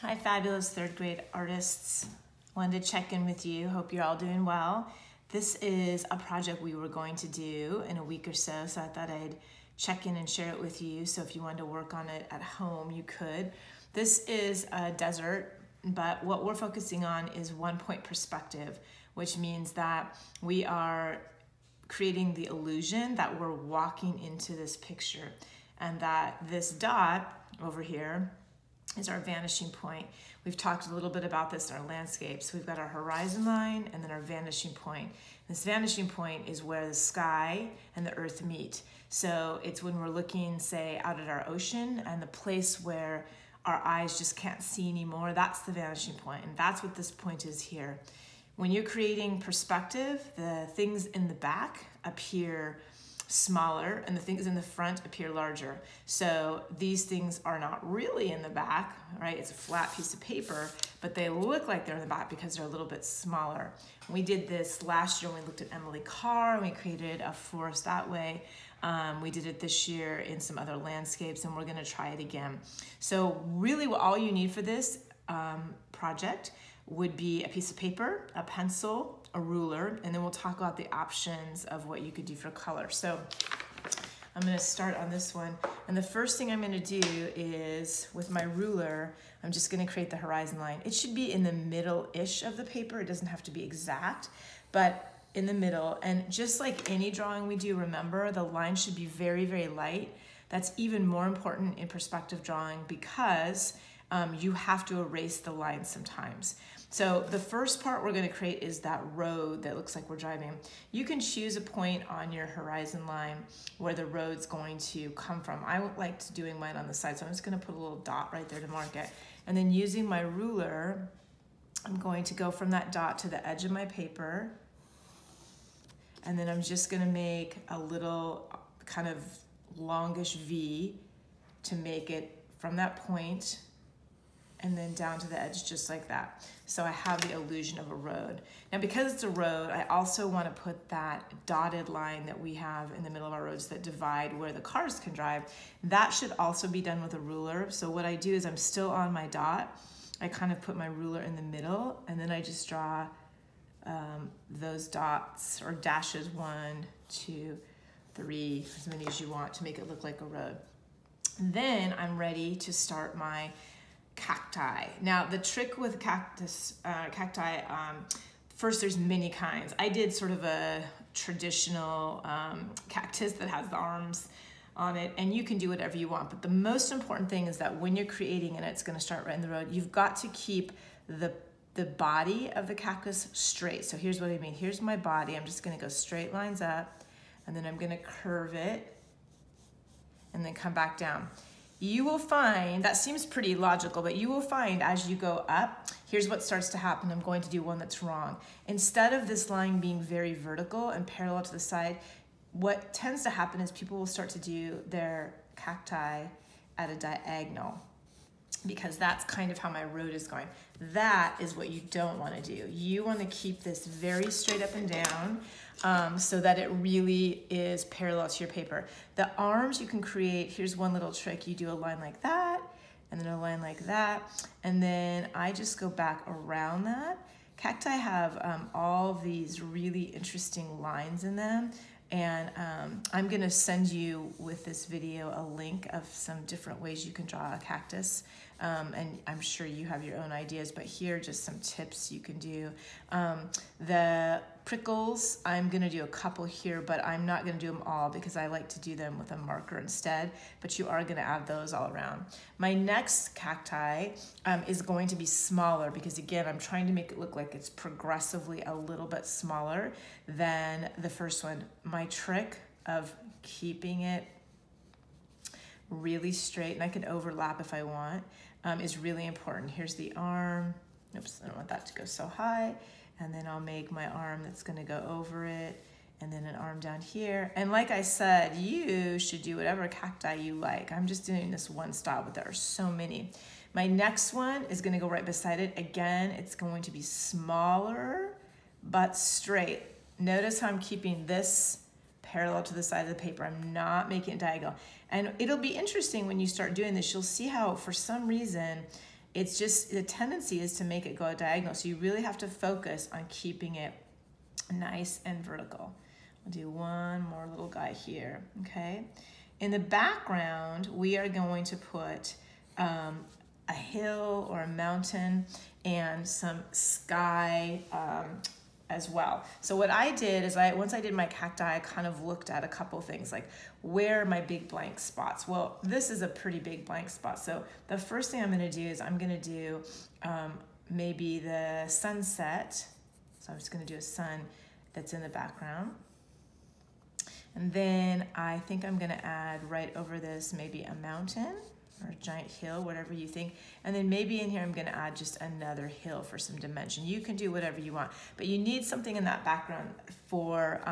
Hi, fabulous third grade artists. Wanted to check in with you. Hope you're all doing well. This is a project we were going to do in a week or so, so I thought I'd check in and share it with you. So if you wanted to work on it at home, you could. This is a desert, but what we're focusing on is 1 point perspective, which means that we are creating the illusion that we're walking into this picture and that this dot over here is our vanishing point. We've talked a little bit about this in our landscapes. We've got our horizon line and then our vanishing point. This vanishing point is where the sky and the earth meet. So it's when we're looking, say, out at our ocean and the place where our eyes just can't see anymore, that's the vanishing point, and that's what this point is here. When you're creating perspective, the things in the back appear smaller and the things in the front appear larger. So these things are not really in the back, right? It's a flat piece of paper, but they look like they're in the back because they're a little bit smaller. We did this last year when we looked at Emily Carr and we created a forest that way. We did it this year in some other landscapes, and we're gonna try it again. So really all you need for this project would be a piece of paper, a pencil, a ruler, and then we'll talk about the options of what you could do for color. So I'm gonna start on this one. And the first thing I'm gonna do is, with my ruler, I'm just gonna create the horizon line. It should be in the middle-ish of the paper. It doesn't have to be exact, but in the middle. And just like any drawing we do, remember, the line should be very, very light. That's even more important in perspective drawing because you have to erase the line sometimes. So the first part we're going to create is that road that looks like we're driving. You can choose a point on your horizon line where the road's going to come from. I like to doing mine on the side, so I'm just going to put a little dot right there to mark it. And then using my ruler, I'm going to go from that dot to the edge of my paper. And then I'm just going to make a little kind of longish V to make it from that point and then down to the edge just like that. So I have the illusion of a road. Now because it's a road, I also want to put that dotted line that we have in the middle of our roads that divide where the cars can drive. That should also be done with a ruler. So what I do is I'm still on my dot. I kind of put my ruler in the middle and then I just draw those dots or dashes 1, 2, 3, as many as you want to make it look like a road. Then I'm ready to start my cacti. Now the trick with cacti, first there's many kinds. I did sort of a traditional cactus that has the arms on it, and you can do whatever you want, but the most important thing is that when you're creating it, it's going to start right in the road. You've got to keep the body of the cactus straight. So here's what I mean. Here's my body. I'm just going to go straight lines up, and then I'm going to curve it and then come back down. You will find, that seems pretty logical, but you will find as you go up, here's what starts to happen. I'm going to do one that's wrong. Instead of this line being very vertical and parallel to the side, what tends to happen is people will start to do their cacti at a diagonal, because that's kind of how my road is going. That is what you don't want to do. You want to keep this very straight up and down so that it really is parallel to your paper. The arms you can create, here's one little trick. You do a line like that, and then a line like that, and then I just go back around that. Cacti have all these really interesting lines in them. And I'm gonna send you with this video a link of some different ways you can draw a cactus. And I'm sure you have your own ideas, but here are just some tips you can do. The prickles, I'm gonna do a couple here, but I'm not gonna do them all because I like to do them with a marker instead, but you are gonna add those all around. My next cacti is going to be smaller because again, I'm trying to make it look like it's progressively a little bit smaller than the first one. My trick of keeping it really straight, and I can overlap if I want, is really important. Here's the arm. Oops, I don't want that to go so high. And then I'll make my arm that's gonna go over it, and then an arm down here. And like I said, you should do whatever cacti you like. I'm just doing this one style, but there are so many. My next one is gonna go right beside it. Again, it's going to be smaller, but straight. Notice how I'm keeping this parallel to the side of the paper. I'm not making it diagonal. And it'll be interesting when you start doing this. You'll see how, for some reason, it's just, the tendency is to make it go diagonal. So you really have to focus on keeping it nice and vertical. I'll do one more little guy here, okay? In the background, we are going to put a hill or a mountain and some sky as well. So what I did is once I did my cacti, I kind of looked at a couple things like, where are my big blank spots? Well, this is a pretty big blank spot. So the first thing I'm gonna do is I'm gonna do maybe the sunset. So I'm just gonna do a sun that's in the background. And then I think I'm gonna add right over this maybe a mountain or a giant hill, whatever you think. And then maybe in here I'm gonna add just another hill for some dimension. You can do whatever you want, but you need something in that background for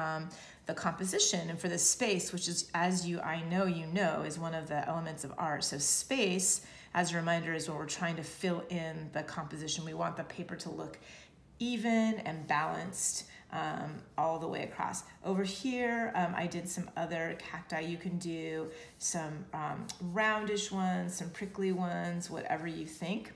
the composition and for the space, which is, as I know you know, is one of the elements of art. So space, as a reminder, is when we're trying to fill in the composition. We want the paper to look even and balanced all the way across. Over here, I did some other cacti. You can do some roundish ones, some prickly ones, whatever you think.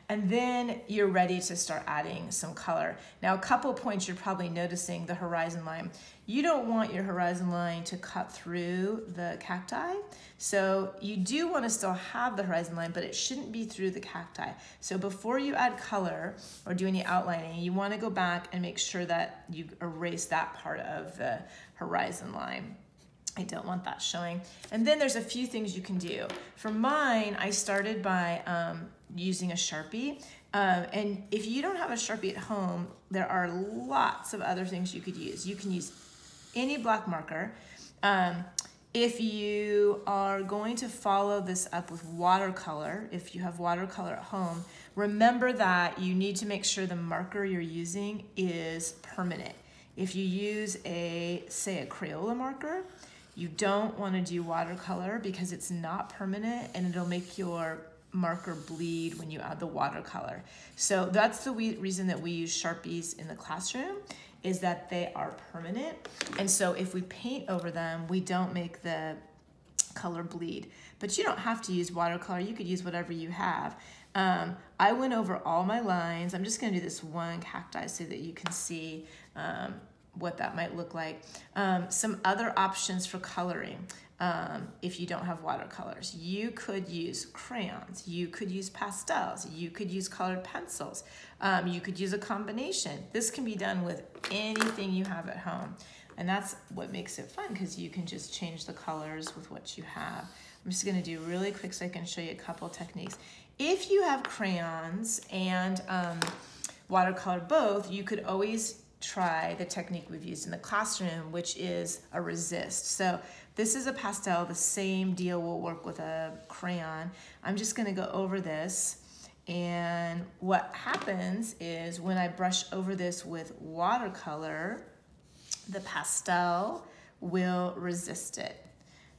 And then you're ready to start adding some color. Now, a couple points you're probably noticing: the horizon line. You don't want your horizon line to cut through the cacti. So you do want to still have the horizon line, but it shouldn't be through the cacti. So before you add color or do any outlining, you want to go back and make sure that you erase that part of the horizon line. I don't want that showing. And then there's a few things you can do. For mine, I started by using a Sharpie. And if you don't have a Sharpie at home, there are lots of other things you could use. You can use any black marker. If you are going to follow this up with watercolor, if you have watercolor at home, remember that you need to make sure the marker you're using is permanent. If you use say a Crayola marker, you don't want to do watercolor because it's not permanent and it'll make your marker bleed when you add the watercolor. So that's the reason that we use Sharpies in the classroom, is that they are permanent. And so if we paint over them, we don't make the color bleed. But you don't have to use watercolor. You could use whatever you have. I went over all my lines. I'm just gonna do this one cacti so that you can see what that might look like. Some other options for coloring. If you don't have watercolors, you could use crayons, you could use pastels, you could use colored pencils, you could use a combination. This can be done with anything you have at home. And that's what makes it fun, because you can just change the colors with what you have. I'm just gonna do really quick so I can show you a couple techniques. If you have crayons and watercolor both, you could always try the technique we've used in the classroom, which is a resist. So this is a pastel. The same deal will work with a crayon. I'm just gonna go over this, and what happens is when I brush over this with watercolor, the pastel will resist it.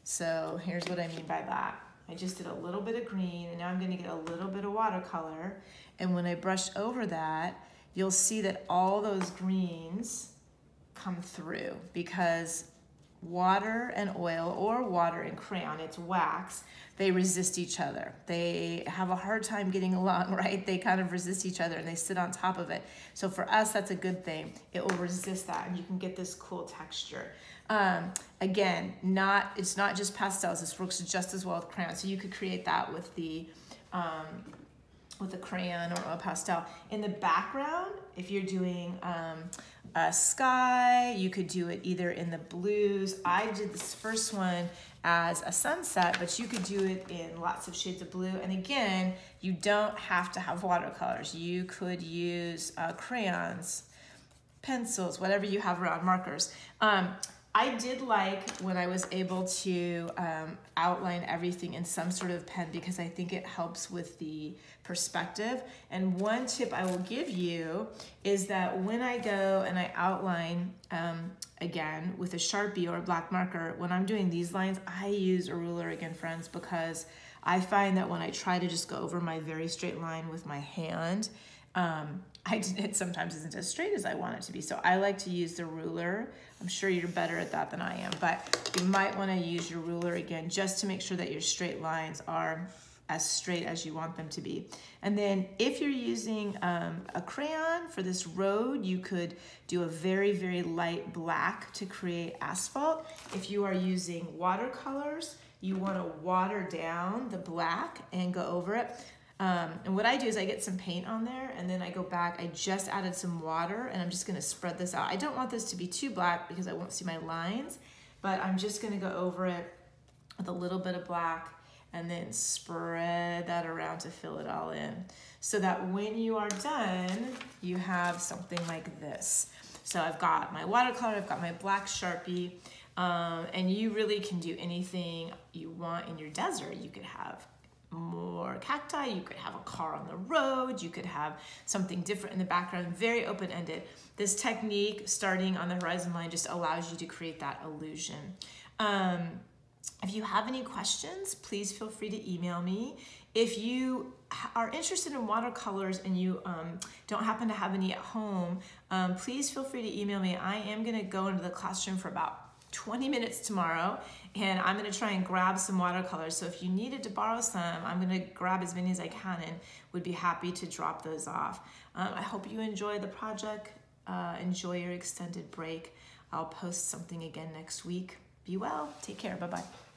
So here's what I mean by that. I just did a little bit of green, and now I'm gonna get a little bit of watercolor, and when I brush over that, you'll see that all those greens come through, because water and oil, or water and crayon, it's wax, they resist each other. They have a hard time getting along, right? They kind of resist each other and they sit on top of it. So for us, that's a good thing. It will resist that, and you can get this cool texture. Again, it's not just pastels. This works just as well with crayons. So you could create that with a crayon or a pastel. In the background, if you're doing a sky, you could do it either in the blues. I did this first one as a sunset, but you could do it in lots of shades of blue. And again, you don't have to have watercolors. You could use crayons, pencils, whatever you have around, markers. I did like when I was able to outline everything in some sort of pen, because I think it helps with the perspective. And one tip I will give you is that when I go and I outline, again, with a Sharpie or a black marker, when I'm doing these lines, I use a ruler again, friends, because I find that when I try to just go over my very straight line with my hand, it sometimes isn't as straight as I want it to be. So I like to use the ruler. I'm sure you're better at that than I am, but you might want to use your ruler again just to make sure that your straight lines are as straight as you want them to be. And then if you're using a crayon for this road, you could do a very, very light black to create asphalt. If you are using watercolors, you want to water down the black and go over it. And what I do is I get some paint on there and then I go back, I just added some water and I'm just gonna spread this out. I don't want this to be too black because I won't see my lines, but I'm just gonna go over it with a little bit of black and then spread that around to fill it all in. So that when you are done, you have something like this. So I've got my watercolor, I've got my black Sharpie, and you really can do anything you want in your desert. You could have more cacti, you could have a car on the road, you could have something different in the background, very open-ended. This technique, starting on the horizon line, just allows you to create that illusion. If you have any questions, please feel free to email me. If you are interested in watercolors and you don't happen to have any at home, please feel free to email me. I am gonna go into the classroom for about 20 minutes tomorrow, and I'm gonna try and grab some watercolors. So if you needed to borrow some, I'm gonna grab as many as I can and would be happy to drop those off. I hope you enjoy the project, enjoy your extended break. I'll post something again next week. Be well, take care, bye-bye.